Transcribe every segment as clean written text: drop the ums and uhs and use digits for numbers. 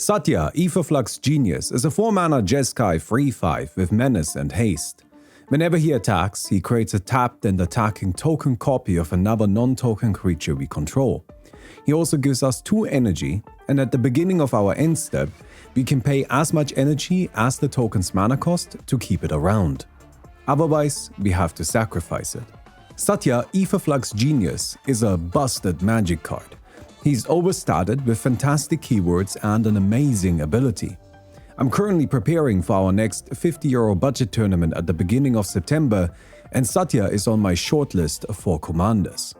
Satya, Etherflux Genius, is a 4-mana Jeskai 3/5 with Menace and Haste. Whenever he attacks, he creates a tapped and attacking token copy of another non-token creature we control. He also gives us 2 energy, and at the beginning of our end step, we can pay as much energy as the token's mana cost to keep it around. Otherwise, we have to sacrifice it. Satya, Etherflux Genius, is a busted magic card. He's overstated with fantastic keywords and an amazing ability. I'm currently preparing for our next €50 budget tournament at the beginning of September, and Satya is on my shortlist for commanders.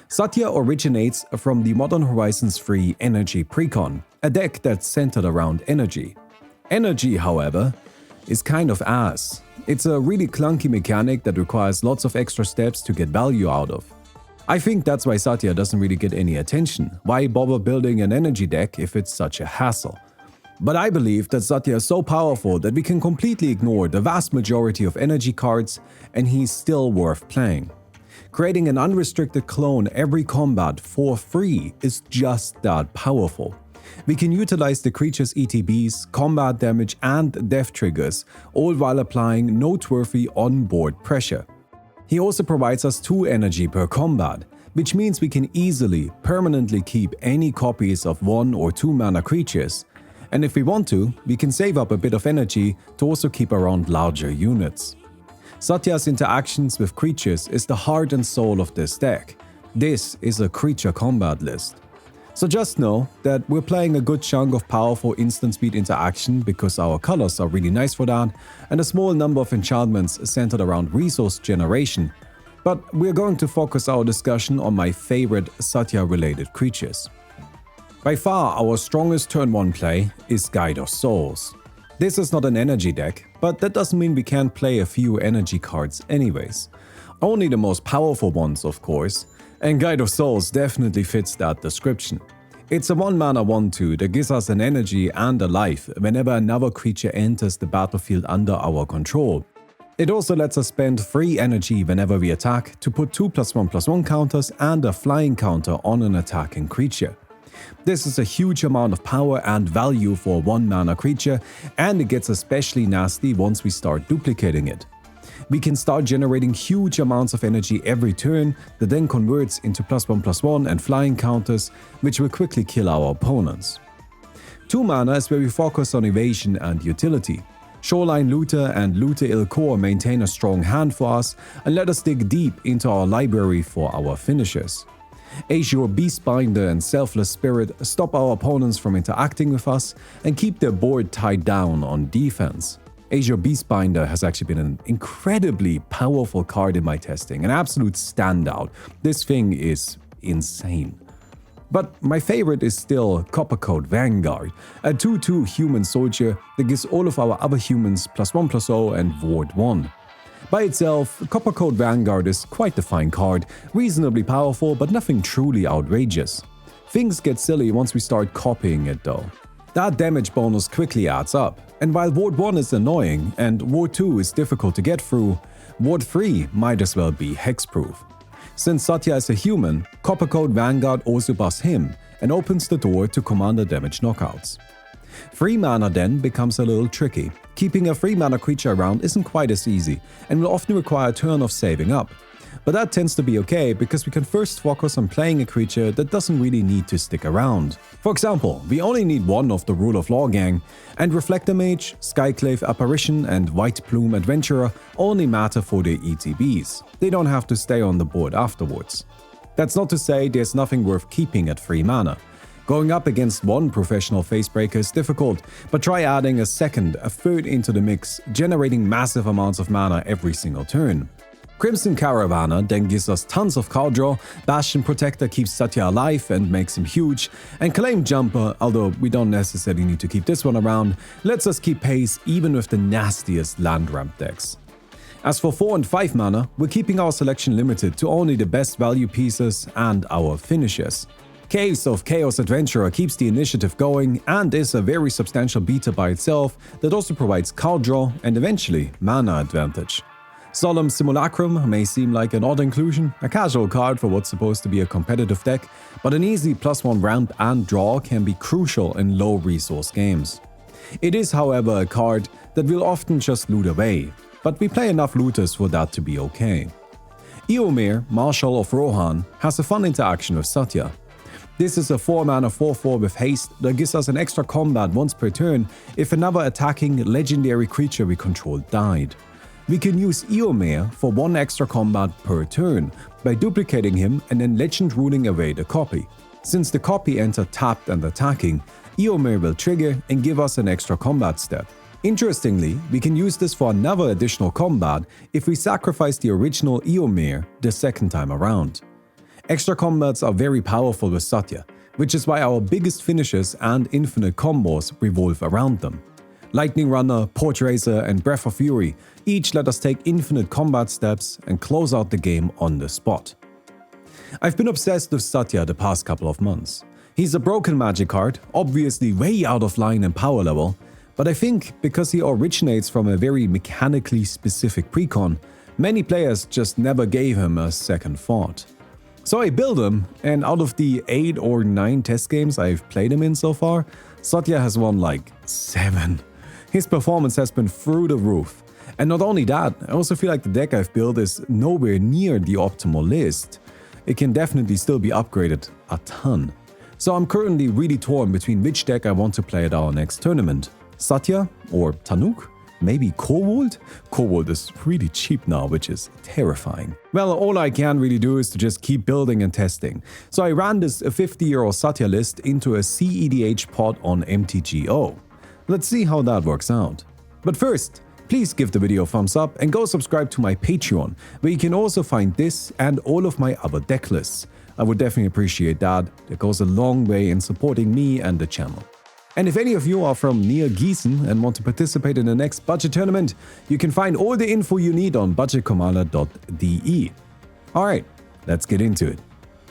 Satya originates from the Modern Horizons 3 Energy Precon, a deck that's centered around energy. Energy, however, is kind of ass. It's a really clunky mechanic that requires lots of extra steps to get value out of. I think that's why Satya doesn't really get any attention. Why bother building an energy deck if it's such a hassle? But I believe that Satya is so powerful that we can completely ignore the vast majority of energy cards, and he's still worth playing. Creating an unrestricted clone every combat for free is just that powerful. We can utilize the creature's ETBs, combat damage and death triggers, all while applying noteworthy on-board pressure. He also provides us 2 energy per combat, which means we can easily, permanently keep any copies of 1 or 2 mana creatures, and if we want to, we can save up a bit of energy to also keep around larger units. Satya's interactions with creatures is the heart and soul of this deck. This is a creature combat list. So just know that we're playing a good chunk of powerful instant speed interaction because our colors are really nice for that, and a small number of enchantments centered around resource generation, but we're going to focus our discussion on my favorite Satya-related creatures. By far our strongest turn 1 play is Guide of Souls. This is not an energy deck, but that doesn't mean we can't play a few energy cards anyways. Only the most powerful ones, of course, and Guide of Souls definitely fits that description. It's a 1-mana 1/2 that gives us an energy and a life whenever another creature enters the battlefield under our control. It also lets us spend free energy whenever we attack to put 2+1/+1 counters and a flying counter on an attacking creature. This is a huge amount of power and value for a 1-mana creature, and it gets especially nasty once we start duplicating it. We can start generating huge amounts of energy every turn that then converts into +1/+1 and flying counters, which will quickly kill our opponents. 2 mana is where we focus on evasion and utility. Shoreline Looter and Looter Il-Kor maintain a strong hand for us and let us dig deep into our library for our finishers. Azure Beastbinder and Selfless Spirit stop our opponents from interacting with us and keep their board tied down on defense. Azure Beastbinder has actually been an incredibly powerful card in my testing, an absolute standout. This thing is insane. But my favorite is still Coppercoat Vanguard, a 2/2 human soldier that gives all of our other humans +1/+0 and Ward 1. By itself, Coppercoat Vanguard is quite the fine card, reasonably powerful but nothing truly outrageous. Things get silly once we start copying it though. That damage bonus quickly adds up, and while Ward 1 is annoying and Ward 2 is difficult to get through, Ward 3 might as well be hexproof. Since Satya is a human, Coppercoat Vanguard also buffs him and opens the door to commander damage knockouts. 3 mana then becomes a little tricky. Keeping a 3-mana creature around isn't quite as easy and will often require a turn of saving up. But that tends to be okay because we can first focus on playing a creature that doesn't really need to stick around. For example, we only need 1 of the Rule of Law gang, and Reflector Mage, Skyclave Apparition and White Plume Adventurer only matter for their ETBs. They don't have to stay on the board afterwards. That's not to say there's nothing worth keeping at 3 mana. Going up against 1 professional Facebreaker is difficult, but try adding a second, a third into the mix, generating massive amounts of mana every single turn. Crimson Caravaner then gives us tons of card draw, Bastion Protector keeps Satya alive and makes him huge, and Claim Jumper, although we don't necessarily need to keep this one around, lets us keep pace even with the nastiest land ramp decks. As for 4 and 5 mana, we're keeping our selection limited to only the best value pieces and our finishers. Caves of Chaos Adventurer keeps the initiative going and is a very substantial beater by itself that also provides card draw and eventually mana advantage. Solemn Simulacrum may seem like an odd inclusion, a casual card for what's supposed to be a competitive deck, but an easy +1 ramp and draw can be crucial in low-resource games. It is, however, a card that will often just loot away, but we play enough looters for that to be okay. Eomer, Marshal of Rohan, has a fun interaction with Satya. This is a 4-mana 4/4 with haste that gives us an extra combat once per turn if another attacking legendary creature we control died. We can use Eomer for 1 extra combat per turn by duplicating him and then legend ruling away the copy. Since the copy entered tapped and attacking, Eomer will trigger and give us an extra combat step. Interestingly, we can use this for another additional combat if we sacrifice the original Eomer the second time around. Extra combats are very powerful with Satya, which is why our biggest finishes and infinite combos revolve around them. Lightning Runner, Port Racer, and Breath of Fury each let us take infinite combat steps and close out the game on the spot. I've been obsessed with Satya the past couple of months. He's a broken magic card, obviously way out of line in power level, but I think because he originates from a very mechanically specific Precon, many players just never gave him a second thought. So I built him, and out of the 8 or 9 test games I've played him in so far, Satya has won like 7. His performance has been through the roof. And not only that, I also feel like the deck I've built is nowhere near the optimal list. It can definitely still be upgraded a ton. So I'm currently really torn between which deck I want to play at our next tournament. Satya or Tanuk? Maybe Kobold? Kobold is really cheap now, which is terrifying. Well, all I can really do is to just keep building and testing. So I ran this 50-euro Satya list into a cEDH pod on MTGO. Let's see how that works out. But first, please give the video a thumbs up and go subscribe to my Patreon, where you can also find this and all of my other deck lists. I would definitely appreciate that. That goes a long way in supporting me and the channel. And if any of you are from near Gießen and want to participate in the next budget tournament, you can find all the info you need on budgetcommander.de. Alright, let's get into it.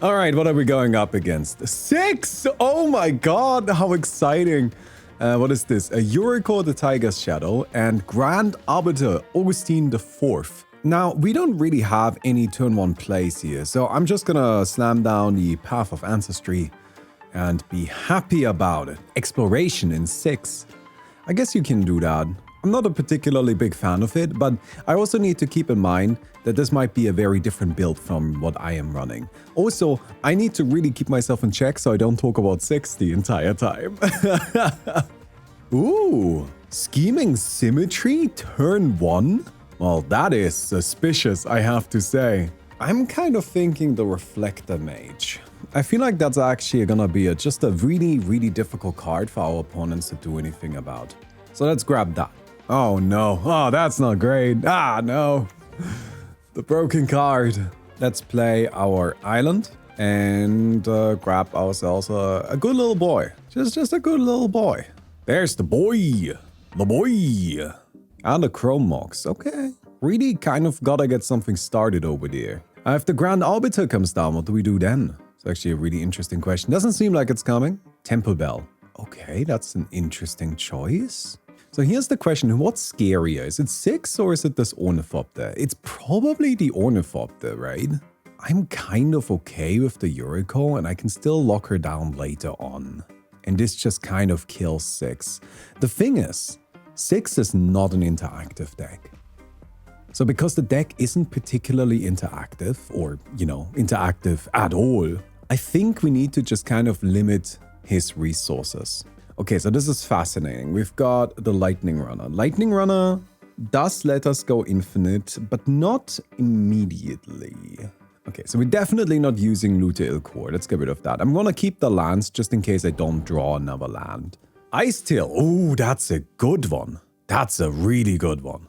Alright, what are we going up against? 6! Oh my god, how exciting! What is this? A Yuriko the Tiger's Shadow and Grand Arbiter Augustine IV. Now, we don't really have any turn 1 plays here, so I'm just gonna slam down the Path of Ancestry and be happy about it. Exploration in 6. I guess you can do that. I'm not a particularly big fan of it, but I also need to keep in mind that this might be a very different build from what I am running. Also, I need to really keep myself in check so I don't talk about 6 the entire time. Ooh, Scheming Symmetry turn 1? Well, that is suspicious, I have to say. I'm kind of thinking the Reflector Mage. I feel like that's actually gonna be just a really difficult card for our opponents to do anything about. So let's grab that. Oh no, oh that's not great. Ah no, the broken card. Let's play our island and grab ourselves a good little boy. Just a good little boy. There's the boy. And a Chrome Mox, okay. Really kind of gotta get something started over there. If the Grand Arbiter comes down, what do we do then? It's actually a really interesting question. Doesn't seem like it's coming. Temple Bell. Okay, that's an interesting choice. So here's the question, what's scarier? Is it 6 or is it this Ornithopter? It's probably the Ornithopter, right? I'm kind of okay with the Yuriko and I can still lock her down later on. And this just kind of kills 6. The thing is, 6 is not an interactive deck. So because the deck isn't particularly interactive or, interactive at all, I think we need to just kind of limit his resources. Okay, so this is fascinating. We've got the Lightning Runner. Lightning Runner does let us go infinite, but not immediately. Okay, so we're definitely not using Lute Ilkor. Let's get rid of that. I'm gonna keep the lands just in case I don't draw another land. Ice Tail. Oh, that's a good one. That's a really good one.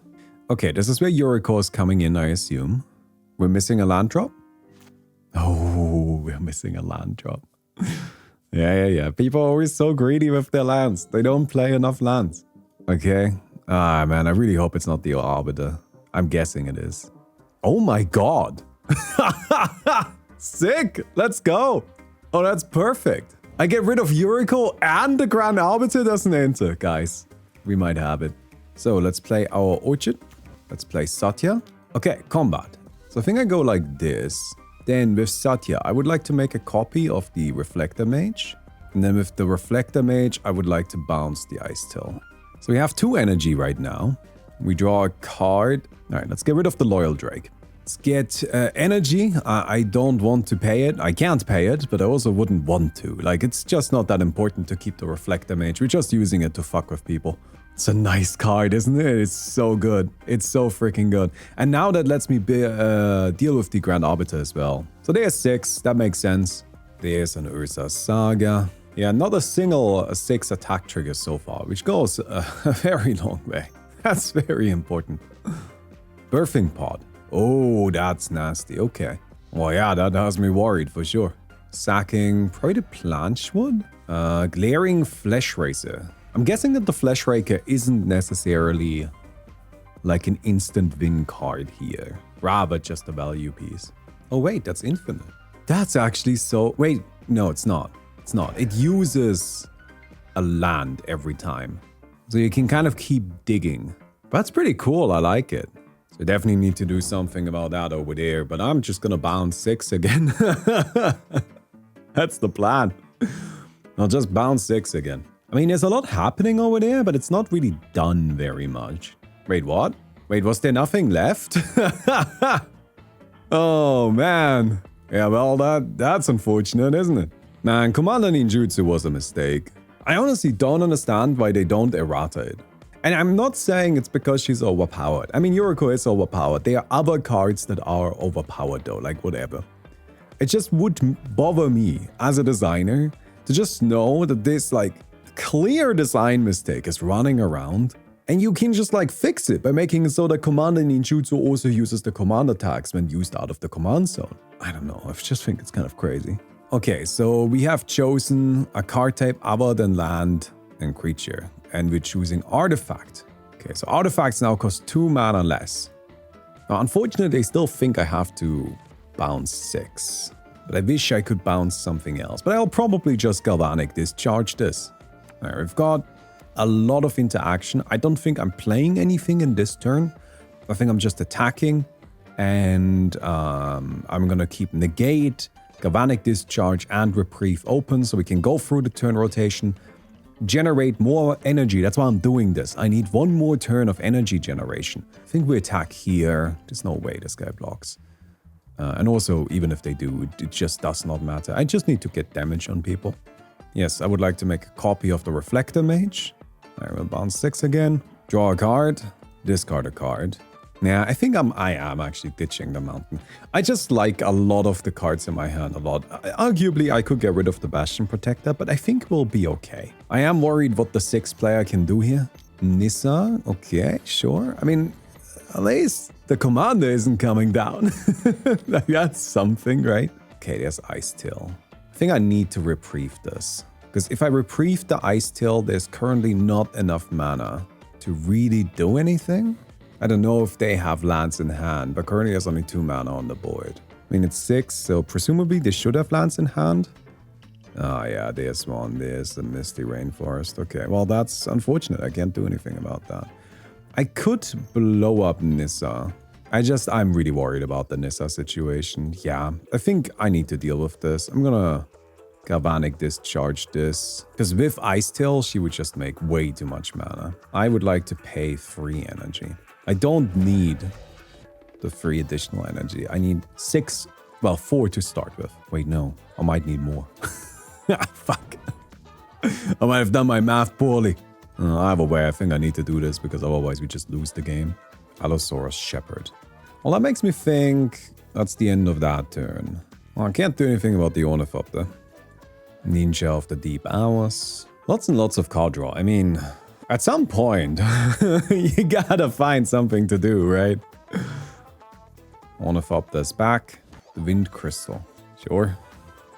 Okay, this is where Yuriko is coming in, I assume. We're missing a land drop? Oh, we're missing a land drop. Yeah. People are always so greedy with their lands. They don't play enough lands. Okay. Ah, man, I really hope it's not the Arbiter. I'm guessing it is. Oh my god. Sick. Let's go. Oh, that's perfect. I get rid of Yuriko and the Grand Arbiter doesn't enter. Guys, we might have it. So let's play our Orchid. Let's play Satya. Okay, combat. So I think I go like this. Then with Satya, I would like to make a copy of the Reflector Mage. And then with the Reflector Mage, I would like to bounce the Ice Till. So we have 2 energy right now. We draw a card. All right, let's get rid of the Loyal Drake. Let's get energy. I don't want to pay it. I can't pay it, but I also wouldn't want to. Like, it's just not that important to keep the Reflector Mage. We're just using it to fuck with people. It's a nice card, isn't it? It's so good. It's so freaking good. And now that lets me deal with the Grand Arbiter as well. So there's 6. That makes sense. There's an Ursa Saga. Yeah, not a single 6 attack trigger so far, which goes a very long way. That's very important. Birthing Pod. Oh, that's nasty. Okay. Well, yeah, that has me worried for sure. Sacking probably the Planchwood. Glaring Flesh Racer. I'm guessing that the Flesh Raker isn't necessarily like an instant win card here. Rather just a value piece. Oh wait, that's infinite. That's actually so... Wait, no, it's not. It's not. It uses a land every time. So you can kind of keep digging. That's pretty cool. I like it. So definitely need to do something about that over there. But I'm just gonna bounce 6 again. That's the plan. I'll just bounce 6 again. I mean, there's a lot happening over there, but it's not really done very much. Wait, what? Wait, was there nothing left? Oh, man. Yeah, well, that's unfortunate, isn't it? Man, Commander Ninjutsu was a mistake. I honestly don't understand why they don't errata it. And I'm not saying it's because she's overpowered. I mean, Yuriko is overpowered. There are other cards that are overpowered, though, like whatever. It just would bother me as a designer to just know that this, like, clear design mistake is running around, and you can just like fix it by making it so that Commander Ninjutsu also uses the command attacks when used out of the command zone. I don't know, I just think it's kind of crazy. Okay, so we have chosen a card type other than land and creature, and we're choosing artifact. Okay, so artifacts now cost 2 mana less. Now, unfortunately, I still think I have to bounce 6, but I wish I could bounce something else, but I'll probably just Galvanic Discharge this. Right, we've got a lot of interaction. I don't think I'm playing anything in this turn. I think I'm just attacking, and I'm gonna keep Negate, Galvanic Discharge, and Reprieve open so we can go through the turn rotation, generate more energy. That's why I'm doing this. I need 1 more turn of energy generation. I think we attack here. There's no way this guy blocks. And also, even if they do, it just does not matter. I just need to get damage on people. Yes, I would like to make a copy of the Reflector Mage. I will bounce 6 again. Draw a card. Discard a card. Yeah, I think I am actually ditching the mountain. I just like a lot of the cards in my hand a lot. Arguably, I could get rid of the Bastion Protector, but I think we'll be okay. I am worried what the 6th player can do here. Nissa, okay, sure. I mean, at least the commander isn't coming down. That's something, right? Okay, there's Ice Till. I think I need to reprieve this, because if I reprieve the Ice Till, there's currently not enough mana to really do anything. I don't know if they have lands in hand, but currently there's only 2 mana on the board. I mean, it's 6, so presumably they should have lands in hand. Ah, yeah, there's one. There's the Misty Rainforest. Okay, well, that's unfortunate. I can't do anything about that. I could blow up Nissa. I'm really worried about the Nissa situation. Yeah, I think I need to deal with this. I'm gonna Galvanic Discharge this, because with Ice Till, she would just make way too much mana. I would like to pay 3 energy. I don't need the 3 additional energy. I need 6, well, 4 to start with. Wait, no, I might need more. Fuck. I might have done my math poorly. Either way, I think I need to do this, because otherwise we just lose the game. Allosaurus Shepherd. Well, that makes me think that's the end of that turn. Well, I can't do anything about the Ornithopter. Ninja of the Deep Hours. Lots and lots of card draw. I mean, at some point, you gotta find something to do, right? Ornithopter's back. The Wind Crystal. Sure.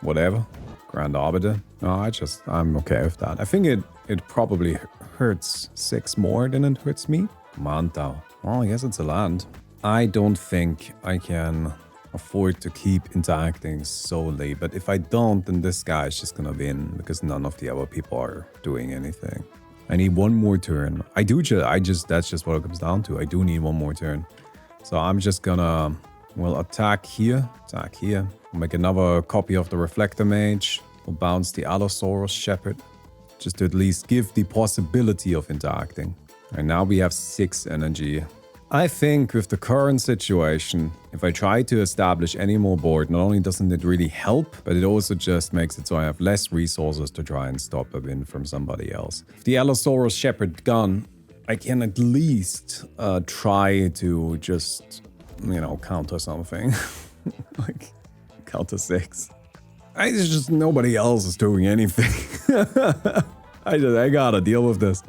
Whatever. Grand Arbiter. No, I'm okay with that. I think it probably hurts 6 more than it hurts me. Mantau. Well, I guess it's a land. I don't think I can afford to keep interacting solely, but if I don't, then this guy is just gonna win, because none of the other people are doing anything. I need 1 more turn. That's just what it comes down to. I do need 1 more turn. So I'm just gonna, well, attack here. We'll make another copy of the Reflector Mage. We'll bounce the Allosaurus Shepherd, just to at least give the possibility of interacting. And now we have 6 energy. I think with the current situation, if I try to establish any more board, not only doesn't it really help, but it also just makes it so I have less resources to try and stop a win from somebody else. If the Allosaurus Shepherd gone, I can at least try to just, you know, counter something. Like, counter 6. It's just nobody else is doing anything. I gotta deal with this.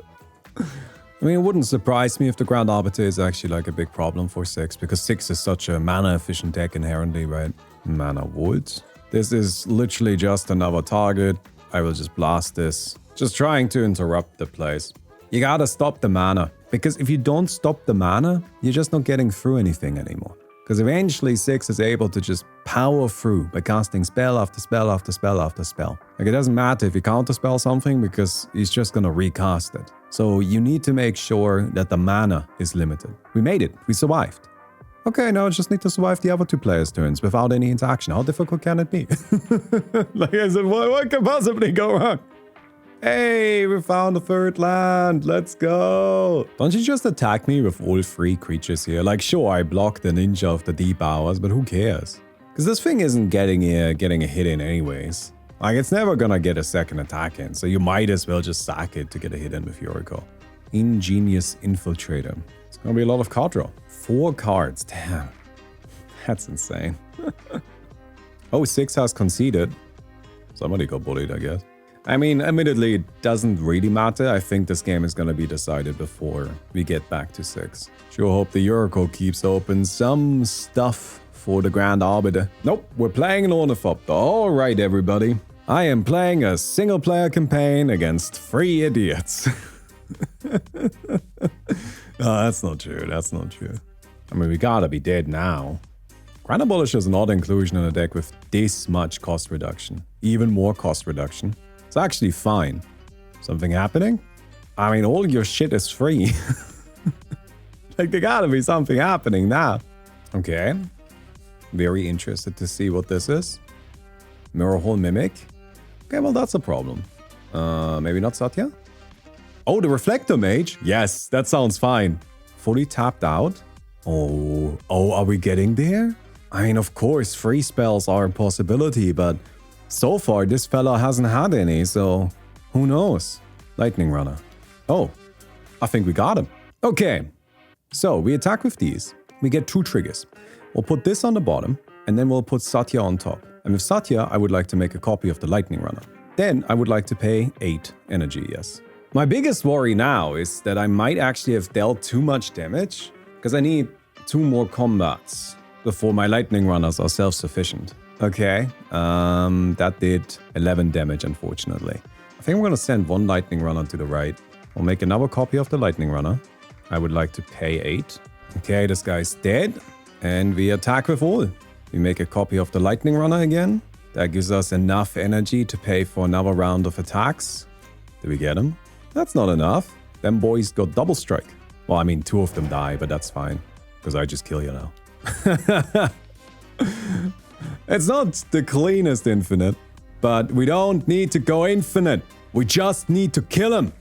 I mean, it wouldn't surprise me if the Grand Arbiter is actually like a big problem for 6, because 6 is such a mana-efficient deck inherently, right? Mana Wood. This is literally just another target. I will just blast this. Just trying to interrupt the plays. You gotta stop the mana, because if you don't stop the mana, you're just not getting through anything anymore. Because eventually 6 is able to just power through by casting spell after spell after spell after spell. Like, it doesn't matter if you counterspell something, because he's just gonna recast it. So you need to make sure that the mana is limited. We made it. We survived. Okay, now I just need to survive the other 2 players' turns without any interaction. How difficult can it be? Like I said, what can possibly go wrong? Hey, we found a 3rd land. Let's go. Don't you just attack me with all 3 creatures here? Like, sure, I blocked the ninja of the deep hours, but who cares? Because this thing isn't getting a hit in anyways. Like, it's never gonna get a second attack in, so you might as well just sack it to get a hit in with Yuriko. Ingenious Infiltrator. It's gonna be a lot of card draw. 4 cards, damn. That's insane. Oh, 6 has conceded. Somebody got bullied, I guess. I mean, admittedly, it doesn't really matter. I think this game is gonna be decided before we get back to 6. Sure hope the Yuriko keeps open some stuff for the Grand Arbiter. Nope, we're playing an Ornithopter. Alright, everybody. I am playing a single-player campaign against 3 idiots. No, that's not true. That's not true. I mean, we gotta be dead now. Grand Abolish is an odd inclusion in a deck with this much cost reduction. Even more cost reduction. It's actually fine. Something happening? I mean, all your shit is free. Like, there gotta be something happening now. Okay. Very interested to see what this is. Mirror Hole Mimic. Okay, well, that's a problem. Maybe not Satya? Oh, the Reflector Mage? Yes, that sounds fine. Fully tapped out. Oh, are we getting there? I mean, of course, free spells are a possibility, but so far, this fella hasn't had any, so who knows? Lightning Runner. Oh, I think we got him. Okay, so we attack with these. We get 2 triggers. We'll put this on the bottom, and then we'll put Satya on top. And with Satya, I would like to make a copy of the Lightning Runner. Then I would like to pay 8 energy, yes. My biggest worry now is that I might actually have dealt too much damage, because I need 2 more combats before my Lightning Runners are self-sufficient. Okay, that did 11 damage, unfortunately. I think we're going to send 1 Lightning Runner to the right. We'll make another copy of the Lightning Runner. I would like to pay 8. Okay, this guy's dead. And we attack with all. We make a copy of the Lightning Runner again. That gives us enough energy to pay for another round of attacks. Did we get him? That's not enough. Them boys got double strike. Well, I mean, 2 of them die, but that's fine. Because I just kill you now. It's not the cleanest infinite, but we don't need to go infinite. We just need to kill him.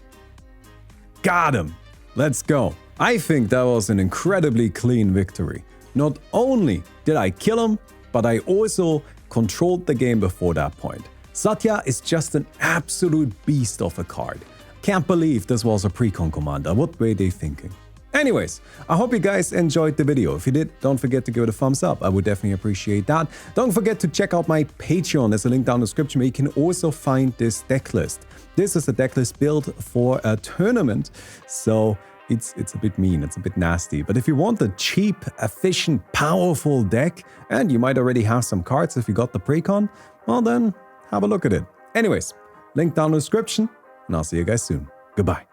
Got him. Let's go. I think that was an incredibly clean victory. Not only did I kill him, but I also controlled the game before that point. Satya is just an absolute beast of a card. Can't believe this was a Precon commander. What were they thinking? Anyways, I hope you guys enjoyed the video. If you did, don't forget to give it a thumbs up. I would definitely appreciate that. Don't forget to check out my Patreon. There's a link down in the description where you can also find this deck list. This is a deck list built for a tournament, so it's a bit mean, it's a bit nasty. But if you want a cheap, efficient, powerful deck, and you might already have some cards if you got the Precon, well then, have a look at it. Anyways, link down in the description, and I'll see you guys soon. Goodbye.